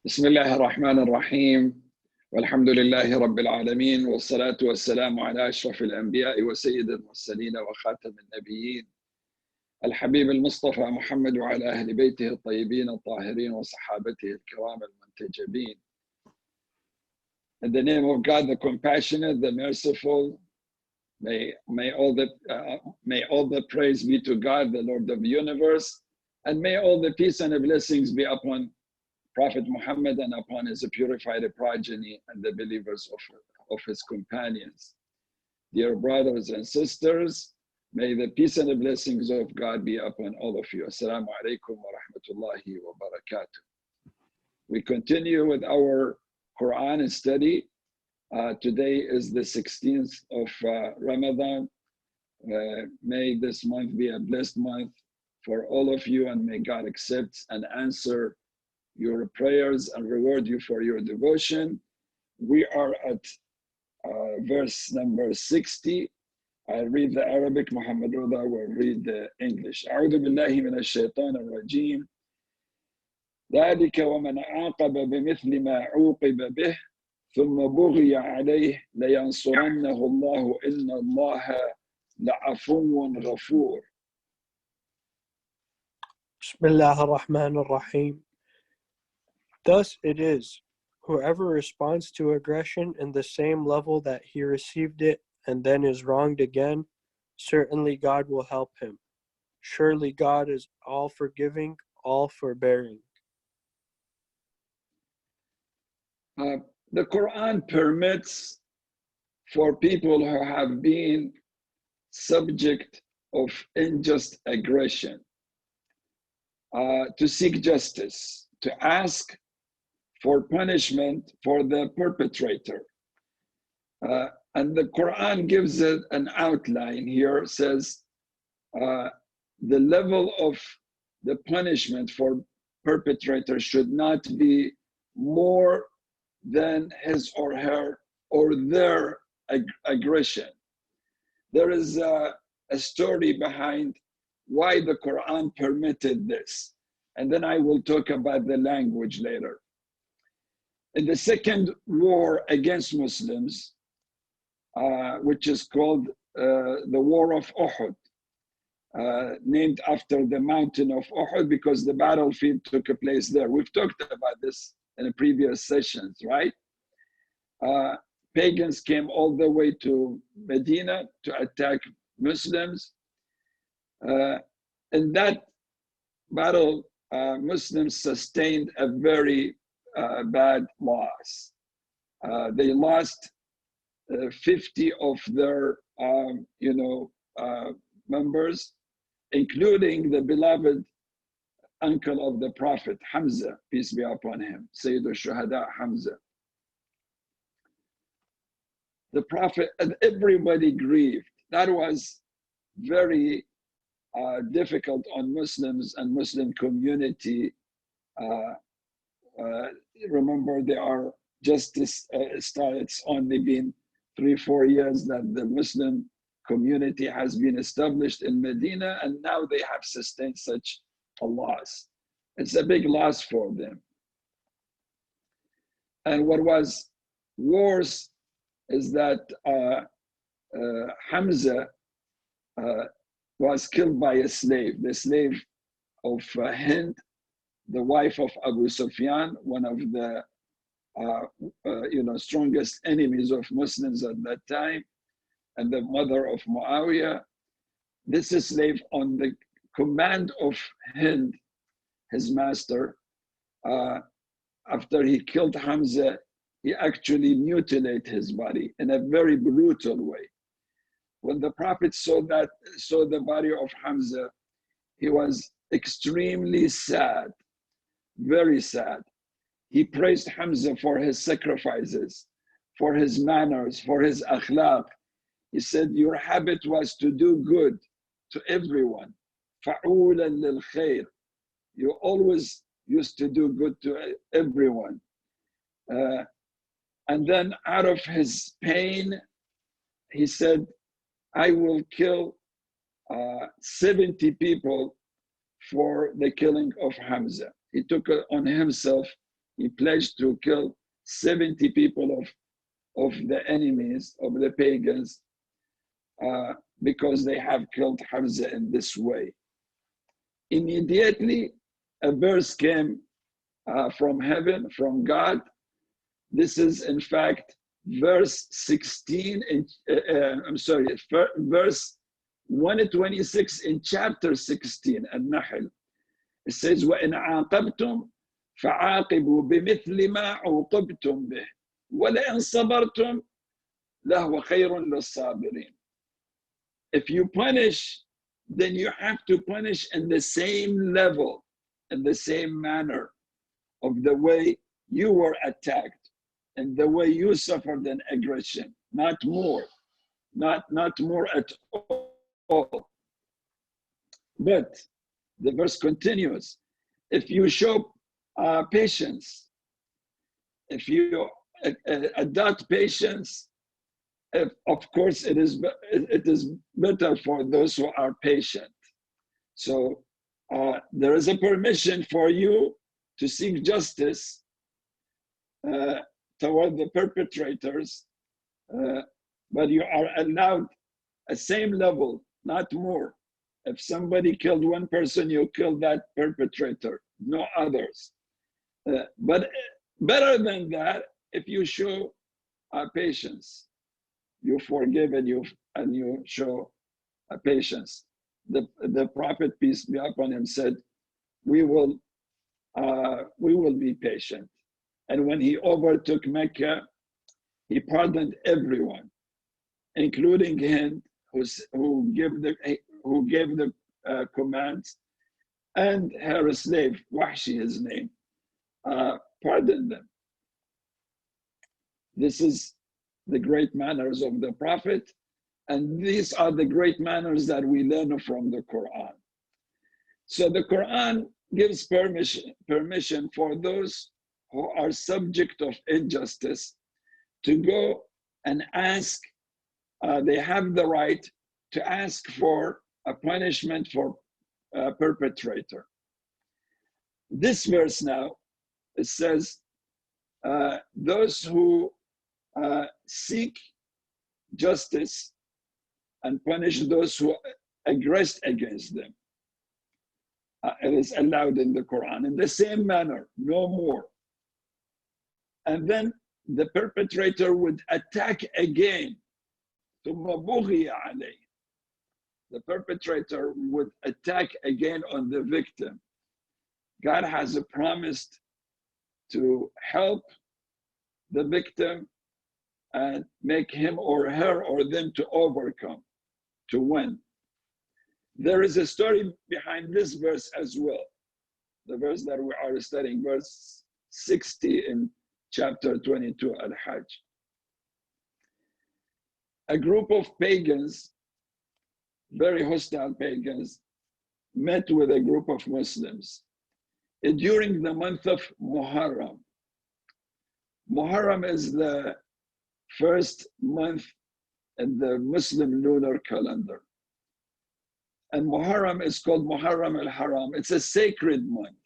بسم الله الرحمن الرحيم والحمد لله رب العالمين والصلاة والسلام على أشرف الأنبياء وسيد المرسلين وخاتم النبيين الحبيب المصطفى محمد وعلى أهل بيته الطيبين الطاهرين وصحابته الكرام المنتجبين. In the name of God, the compassionate, the merciful, may all the praise be to God, the Lord of the universe, and may all the peace and the blessings be upon Prophet Muhammad and upon his purified progeny and the believers of his companions. Dear brothers and sisters, may the peace and the blessings of God be upon all of you. Assalamu alaikum wa rahmatullahi wa barakatuh. We continue with our Qur'an study. Today is the 16th of Ramadan. May this month be a blessed month for all of you, and may God accept and answer your prayers and reward you for your devotion. We are at verse number 60. I read the Arabic, Muhammad Rida will read the English. أعوذ بالله من الشيطان الرجيم. ذلك ومن عاقب بمثل ما عوقب به ثم بغي عليه لينصرنه الله إن الله لعفو غفور. بسم الله الرحمن الرحيم. Thus it is, whoever responds to aggression in the same level that he received it and then is wronged again, certainly God will help him. Surely God is all forgiving, all forbearing. The Quran permits for people who have been subject of unjust aggression to seek justice, to ask for punishment for the perpetrator. And the Quran gives it an outline here, says the level of the punishment for perpetrator should not be more than his or her or their aggression. There is a story behind why the Quran permitted this, and then I will talk about the language later. In the second war against Muslims, which is called the War of Uhud, named after the mountain of Uhud because the battlefield took place there. We've talked about this in the previous sessions, right? Pagans came all the way to Medina to attack Muslims. In that battle, Muslims sustained a very bad loss. They lost 50 of their members, including the beloved uncle of the Prophet, Hamza, peace be upon him, Sayyid al-Shuhada Hamza. The Prophet and everybody grieved. That was very difficult on Muslims and Muslim community. Remember, they are it's only been 3-4 years that the Muslim community has been established in Medina, and now they have sustained such a loss. It's a big loss for them. And what was worse is that Hamza was killed by a slave, the slave of Hind, the wife of Abu Sufyan, one of the strongest enemies of Muslims at that time, and the mother of Muawiyah. This slave, on the command of Hind, his master, after he killed Hamza, he actually mutilated his body in a very brutal way. When the Prophet saw the body of Hamza, he was extremely sad, very sad. He praised Hamza for his sacrifices, for his manners, for his akhlaq. He said, your habit was to do good to everyone. فَعُولًا لِلْخَيْرِ. You always used to do good to everyone. And then out of his pain, he said, I will kill 70 people for the killing of Hamza. He took it on himself he pledged to kill 70 people of the enemies, of the pagans, because they have killed Hamza in this way. Immediately, a verse came from heaven, from God. This is, in fact, verse 16, verse 126 in chapter 16, An-Nahl. It says, وَإِنْ عَاقَبْتُمْ فَعَاقِبُوا بِمِثْلِ مَا عُوقِبْتُمْ بِهِ وَلَئِنْ صَبَرْتُمْ لَهُوَ خَيْرٌ لِلصَّابِرِينَ. If you punish, then you have to punish in the same level, in the same manner of the way you were attacked and the way you suffered an aggression, not more, not more at all. But the verse continues, if you show patience, if you adopt patience, of course it is better for those who are patient. So there is a permission for you to seek justice toward the perpetrators, but you are allowed a same level, not more. If somebody killed one person, you kill that perpetrator, no others. But better than that, if you show patience, you forgive and you show patience. The Prophet, peace be upon him, said, we will be patient. And when he overtook Mecca, he pardoned everyone, including him who gave the commands, and her slave, Wahshi, his name, pardoned them. This is the great manners of the Prophet, and these are the great manners that we learn from the Qur'an. So the Qur'an gives permission for those who are subject of injustice to go and ask, they have the right to ask for a punishment for a perpetrator. This verse now, it says, those who seek justice and punish those who aggress against them. It is allowed in the Quran in the same manner, no more. And then the perpetrator would attack again. The perpetrator would attack again on the victim. God has promised to help the victim and make him or her or them to overcome, to win. There is a story behind this verse as well. The verse that we are studying, verse 60 in chapter 22, al-Hajj. A group of pagans, very hostile pagans, met with a group of Muslims during the month of Muharram. Muharram is the first month in the Muslim lunar calendar. And Muharram is called Muharram al-Haram. It's a sacred month.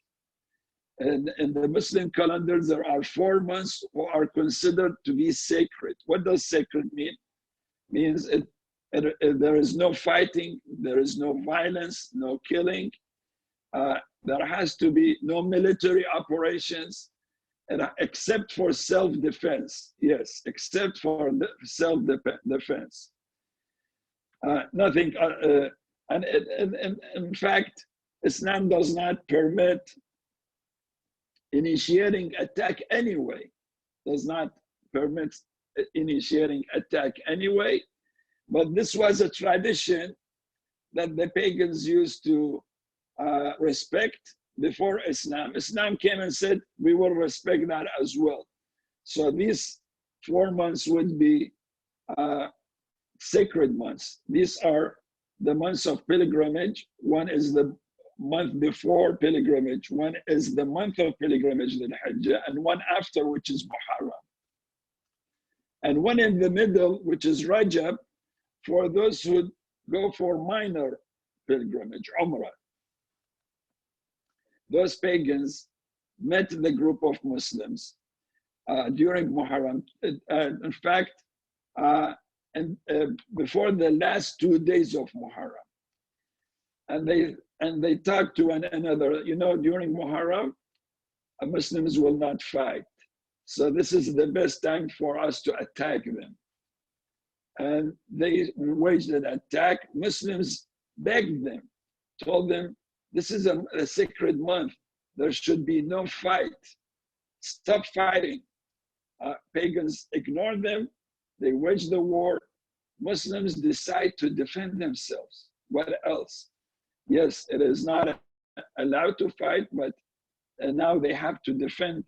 And in the Muslim calendar, there are 4 months who are considered to be sacred. What does sacred mean? Means there is no fighting, there is no violence, no killing. There has to be no military operations, except for self-defense. Yes, except for self-defense. Nothing. And in fact, Islam does not permit initiating attack anyway. Does not permit initiating attack anyway. But this was a tradition that the pagans used to respect before Islam. Islam came and said, we will respect that as well. So these 4 months would be sacred months. These are the months of pilgrimage. One is the month before pilgrimage. One is the month of pilgrimage, the Hajj, and one after, which is Muharram. And one in the middle, which is Rajab, for those who go for minor pilgrimage, Umrah. Those pagans, met the group of Muslims during Muharram. In fact, before the last 2 days of Muharram, and they talked to one another. You know, during Muharram, Muslims will not fight, so this is the best time for us to attack them. And they waged an attack. Muslims begged them, told them, this is a sacred month. There should be no fight. Stop fighting. Pagans ignored them. They waged the war. Muslims decide to defend themselves. What else? Yes, it is not allowed to fight, but now they have to defend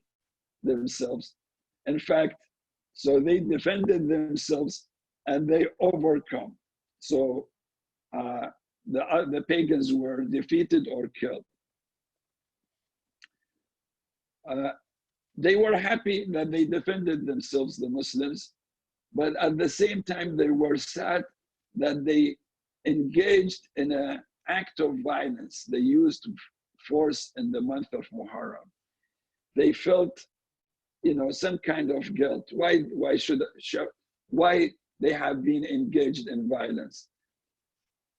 themselves. In fact, so they defended themselves and they overcome. So the pagans were defeated or killed. They were happy that they defended themselves, the Muslims, but at the same time they were sad that they engaged in an act of violence. They used force in the month of Muharram. They felt, you know, some kind of guilt. Why they have been engaged in violence?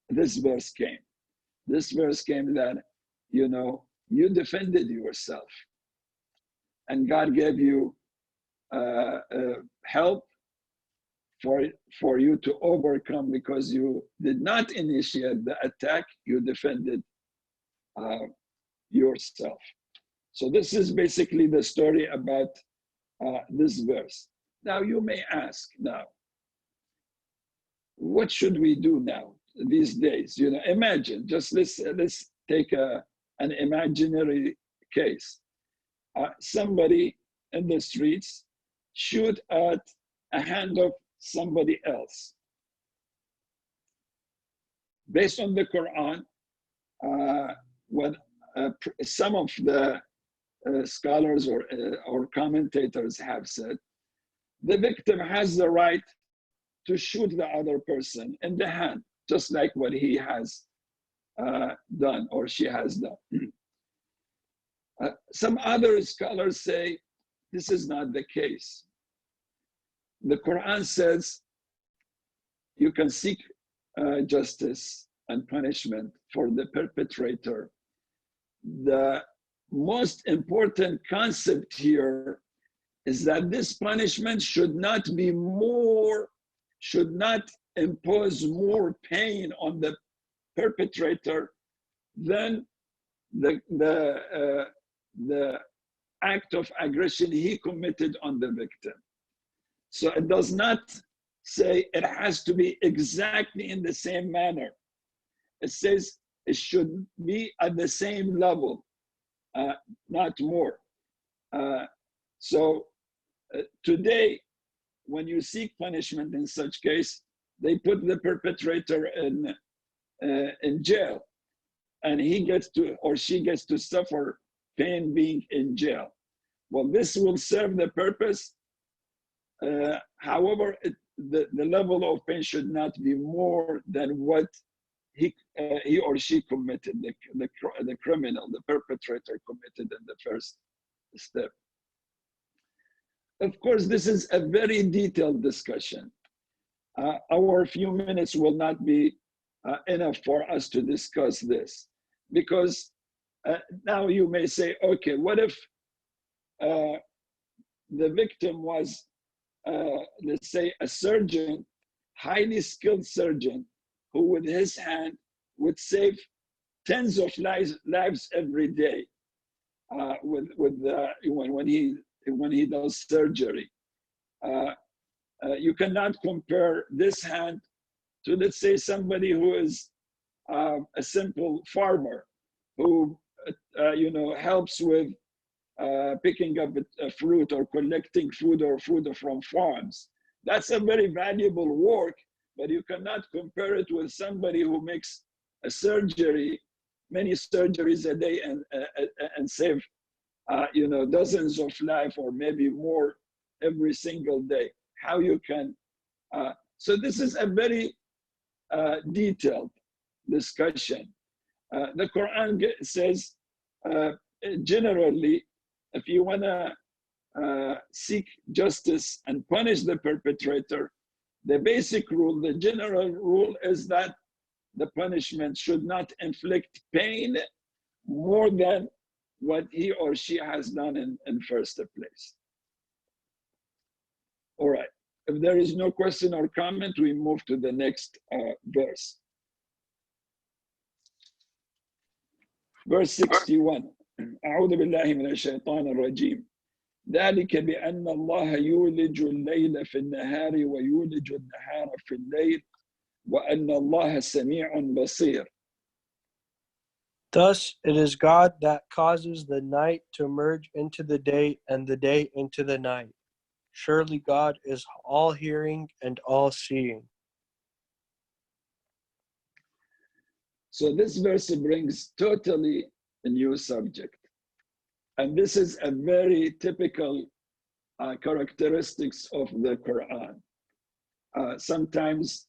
This verse came. This verse came that, you know, you defended yourself, and God gave you help for you to overcome, because you did not initiate the attack, you defended yourself. So this is basically the story about this verse. Now you may ask, now, what should we do now these days? You know, imagine, just let's take an imaginary case. Somebody in the streets shoot at a hand of somebody else. Based on the Quran, what some of the scholars or commentators have said, the victim has the right to shoot the other person in the hand, just like what he has done or she has done. Some other scholars say this is not the case. The Quran says you can seek justice and punishment for the perpetrator. The most important concept here is that this punishment should not impose more pain on the perpetrator than the act of aggression he committed on the victim. So it does not say it has to be exactly in the same manner. It says it should be at the same level, not more. Today, when you seek punishment in such case, they put the perpetrator in jail, and he gets to, or she gets to suffer pain being in jail. Well, this will serve the purpose. However, the level of pain should not be more than what he or she committed, the criminal, the perpetrator committed in the first step. Of course, this is a very detailed discussion. Our few minutes will not be enough for us to discuss this, because now you may say, okay, what if the victim was, let's say, a surgeon, highly skilled surgeon, who with his hand would save tens of lives every day when he does surgery. You cannot compare this hand to, let's say, somebody who is a simple farmer who helps with picking up a fruit or collecting food from farms. That's a very valuable work, but you cannot compare it with somebody who makes a surgery, many surgeries a day, and save dozens of lives or maybe more every single day. How you can, so this is a very detailed discussion. The Quran says generally if you want to seek justice and punish the perpetrator, the basic rule, the general rule is that the punishment should not inflict pain more than what he or she has done in first place. All right, if there is no question or comment, we move to the next verse. Verse 61. أعوذ بالله من الشيطان الرجيم. ذلك بأن الله يولج الليل في النهار ويولج النهار في الليل وأن الله سميع بصير. Thus it is God that causes the night to merge into the day and the day into the night. Surely God is all-hearing and all-seeing. So this verse brings totally a new subject. And this is a very typical characteristics of the Qur'an. Sometimes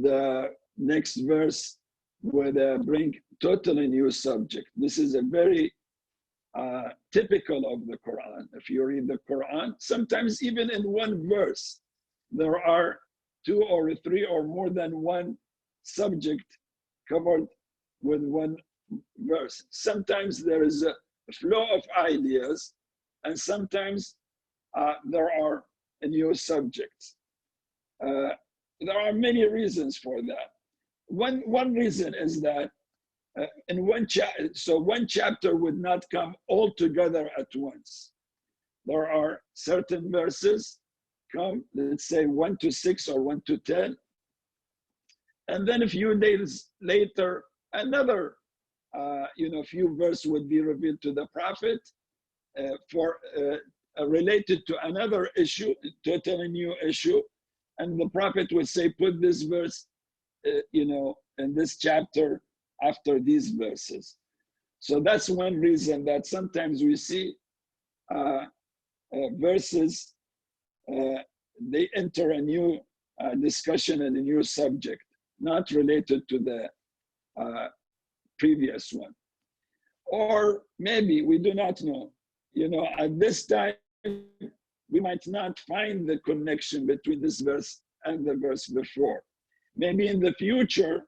the next verse would bring totally new subject. This is a very typical of the Quran. If you read the Quran, sometimes even in one verse, there are 2 or 3 or more than one subject covered with one verse. Sometimes there is a flow of ideas, and sometimes there are new subjects. There are many reasons for that. One reason is that in one chapter would not come all together at once. There are certain verses come, let's say 1 to 6 or 1 to 10, and then a few days later, another few verses would be revealed to the Prophet related to another issue, totally new issue, and the Prophet would say, put this verse, in this chapter after these verses. So that's one reason that sometimes we see verses, they enter a new discussion and a new subject, not related to the previous one. Or maybe we do not know. At this time, we might not find the connection between this verse and the verse before. Maybe in the future,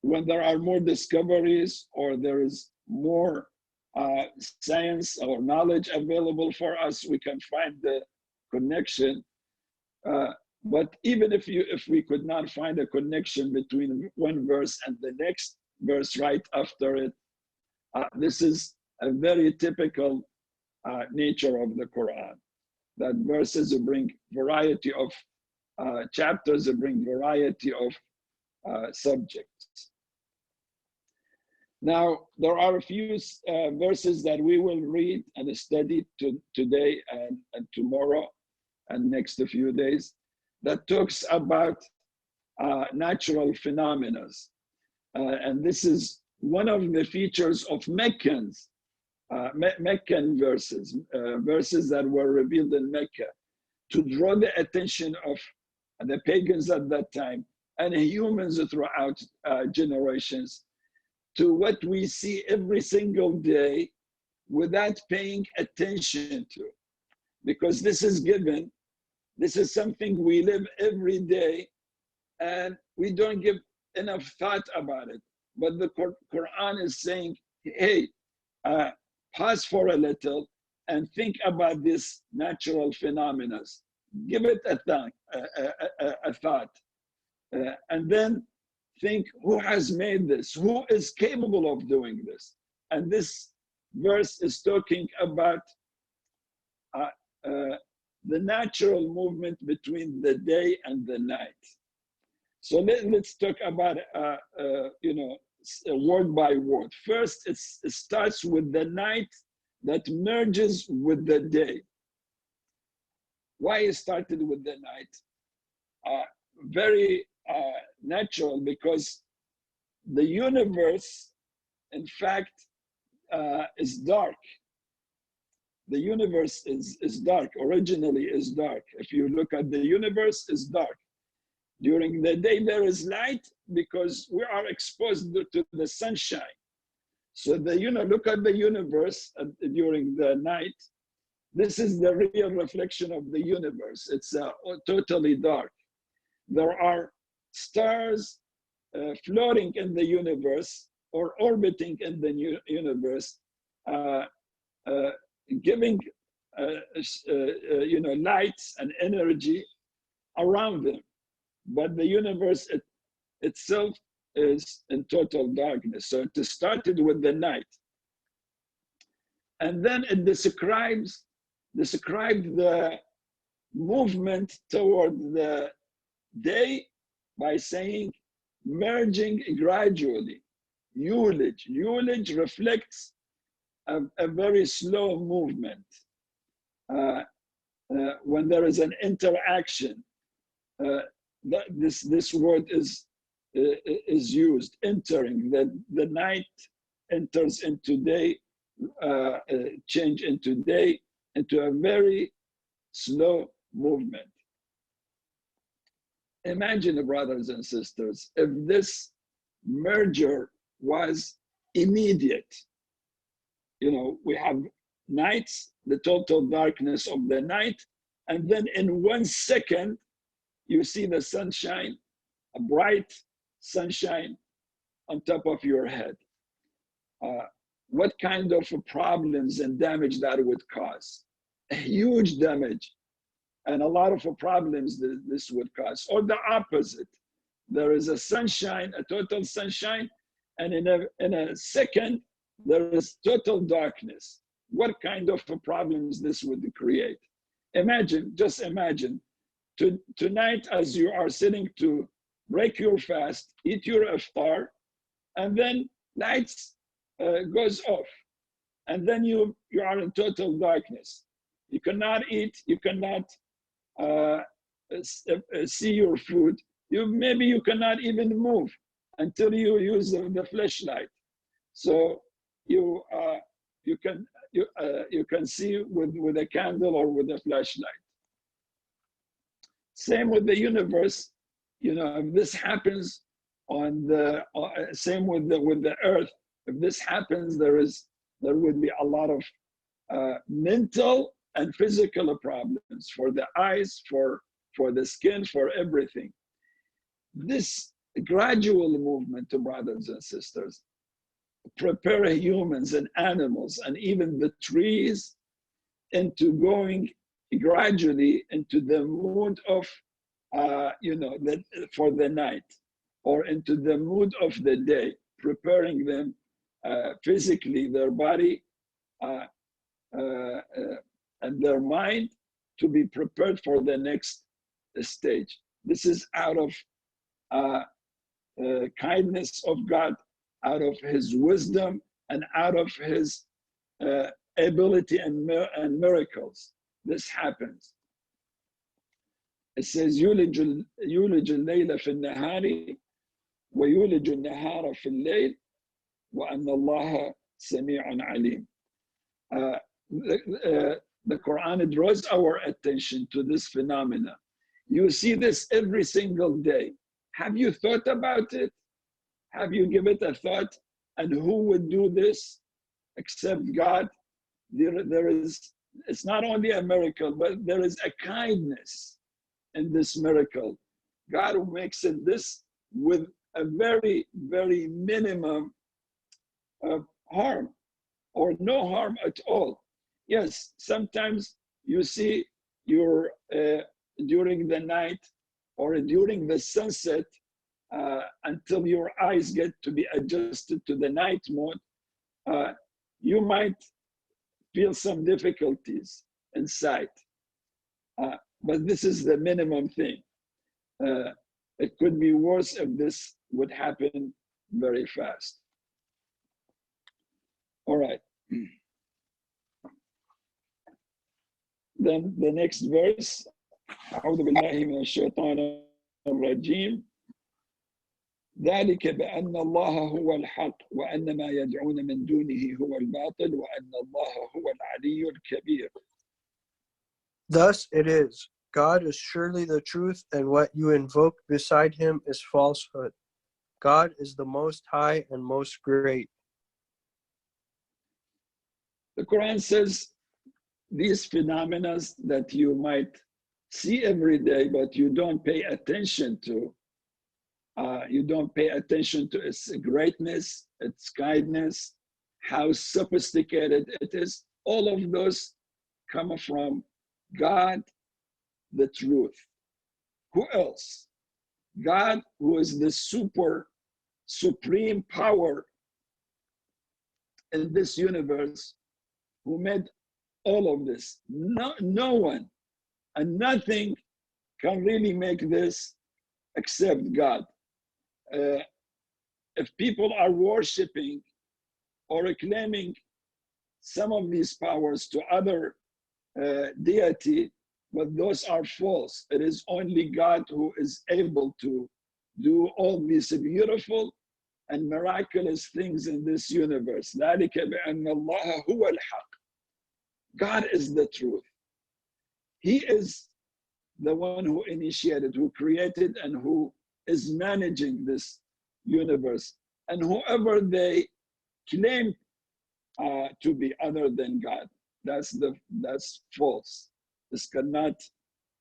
when there are more discoveries or there is more science or knowledge available for us, we can find the connection. But even if we could not find a connection between one verse and the next verse right after it, this is a very typical nature of the Quran. That verses bring variety of chapters, bring variety of subjects. Now, there are a few verses that we will read and study today and tomorrow and next few days that talks about natural phenomena. And this is one of the features of Meccan verses, verses that were revealed in Mecca, to draw the attention of the pagans at that time and humans throughout generations to what we see every single day without paying attention to. Because this is given, this is something we live every day and we don't give enough thought about it. But the Quran is saying, hey, pause for a little and think about this natural phenomena. Give it a thought. And then think, who has made this? Who is capable of doing this? And this verse is talking about the natural movement between the day and the night. So let's talk about, word by word. First, it starts with the night that merges with the day. Why it started with the night? Very natural, because the universe, in fact, is dark. The universe is dark, originally is dark. If you look at the universe, it's dark. During the day, there is light because we are exposed to the sunshine. So look at the universe during the night. This is the real reflection of the universe. It's totally dark. There are stars floating in the universe or orbiting in the universe, giving lights and energy around them. But the universe itself is in total darkness. So it started with the night. And then it described the movement toward the day by saying merging gradually. Ulage reflects a very slow movement. When there is an interaction, this word is used, entering. The night enters into day, change into day, into a very slow movement. Imagine, brothers and sisters, if this merger was immediate. We have nights, the total darkness of the night, and then in 1 second, you see the sunshine, a bright sunshine on top of your head. What kind of problems and damage that would cause? A huge damage and a lot of problems this would cause. Or the opposite. There is a sunshine, a total sunshine, and in a second, there is total darkness. What kind of problems this would create? Just imagine, tonight as you are sitting to break your fast, eat your iftar, and then lights goes off. And then you are in total darkness. You cannot eat, you cannot see your food. Maybe you cannot even move until you use the flashlight. So you can see with a candle or with a flashlight. Same with the universe. If this happens on same with the earth. If this happens, there would be a lot of mental and physical problems for the eyes, for the skin, for everything. This gradual movement, brothers and sisters, prepare humans and animals and even the trees into going gradually into the mood of, for the night, or into the mood of the day, preparing them physically, their body and their mind to be prepared for the next stage. This is out of kindness of God, out of His wisdom, and out of His ability and miracles. This happens. It says, يولج الليل في النهار ويولج النهار في الليل وأن الله سميع عليم. The Quran draws our attention to this phenomena. You see this every single day. Have you thought about it? Have you given it a thought? And who would do this except God? It's not only a miracle, but there is a kindness in this miracle. God makes it this with a very, very minimum of harm or no harm at all. Yes, sometimes you see during the night or during the sunset until your eyes get to be adjusted to the night mode, you might feel some difficulties in sight. But this is the minimum thing. It could be worse if this would happen very fast. All right. Then the next verse, أعوذ بالله من الشيطان الرجيم. ذلك بأن الله هو الحق وأن ما يدعون من دونه هو الباطل وأن الله هو العلي الكبير. Thus it is, God is surely the truth, and what you invoke beside Him is falsehood. God is the Most High and Most Great. The Quran says these phenomena that you might see every day, but you don't pay attention to. You don't pay attention to its greatness, its kindness, how sophisticated it is. All of those come from God, the truth. Who else? God, who is the supreme power in this universe, who made all of this. No one and nothing can really make this except God. If people are worshiping or claiming some of these powers to other deity, but those are false. It is only God who is able to do all these beautiful and miraculous things in this universe. ذَلِكَ بِأَنَّ اللَّهَ هُوَ الْحَقِّ. God is the truth. He is the one who initiated, who created, and who is managing this universe. And whoever they claim to be other than God, that's false. This cannot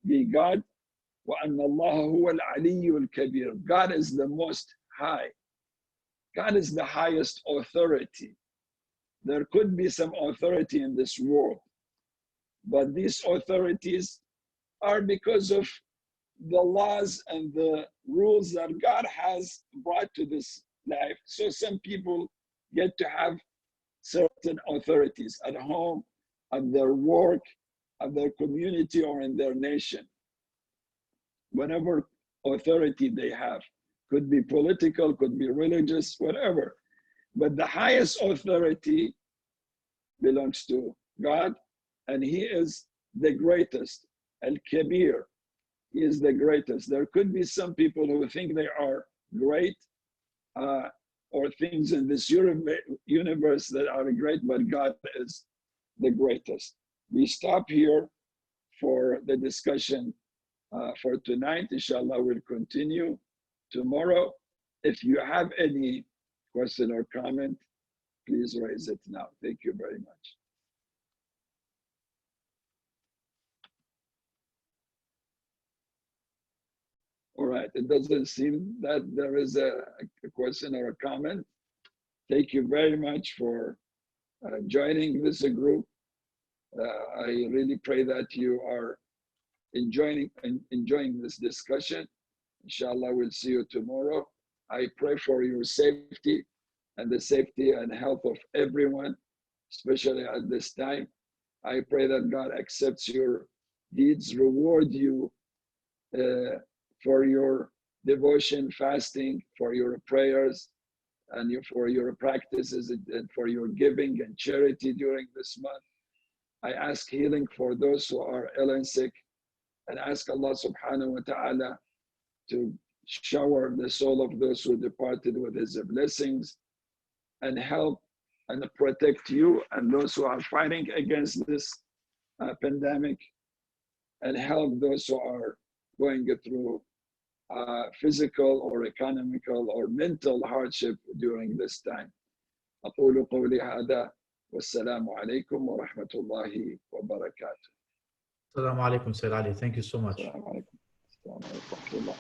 be God. وَأَنَّ اللَّهَ هُوَ الْعَلِيُّ الْكَبِيرُ. God is the most high. God is the highest authority. There could be some authority in this world, but these authorities are because of the laws and the rules that God has brought to this life. So some people get to have certain authorities at home, at their work, at their community, or in their nation. Whatever authority they have, could be political, could be religious, whatever. But the highest authority belongs to God, and He is the greatest. Al-Kabir, He is the greatest. There could be some people who think they are great, or things in this universe that are great, but God is the greatest. We stop here for the discussion for tonight. Inshallah, we'll continue tomorrow. If you have any question or comment, please raise it now. Thank you very much. All right, it doesn't seem that there is a question or a comment. Thank you very much for joining this group. I really pray that you are enjoying this discussion. Inshallah, we'll see you tomorrow. I pray for your safety and the safety and health of everyone, especially at this time. I pray that God accepts your deeds, reward you for your devotion, fasting, for your prayers, and for your practices, and for your giving and charity during this month. I ask healing for those who are ill and sick, and ask Allah subhanahu wa ta'ala to shower the soul of those who departed with His blessings, and help and protect you and those who are fighting against this pandemic, and help those who are going through physical or economical or mental hardship during this time. أقول قولي هذا والسلام عليكم ورحمة الله وبركاته. Assalamu alaikum, Sayyid Ali. Thank you so much. السلام عليكم ورحمة الله.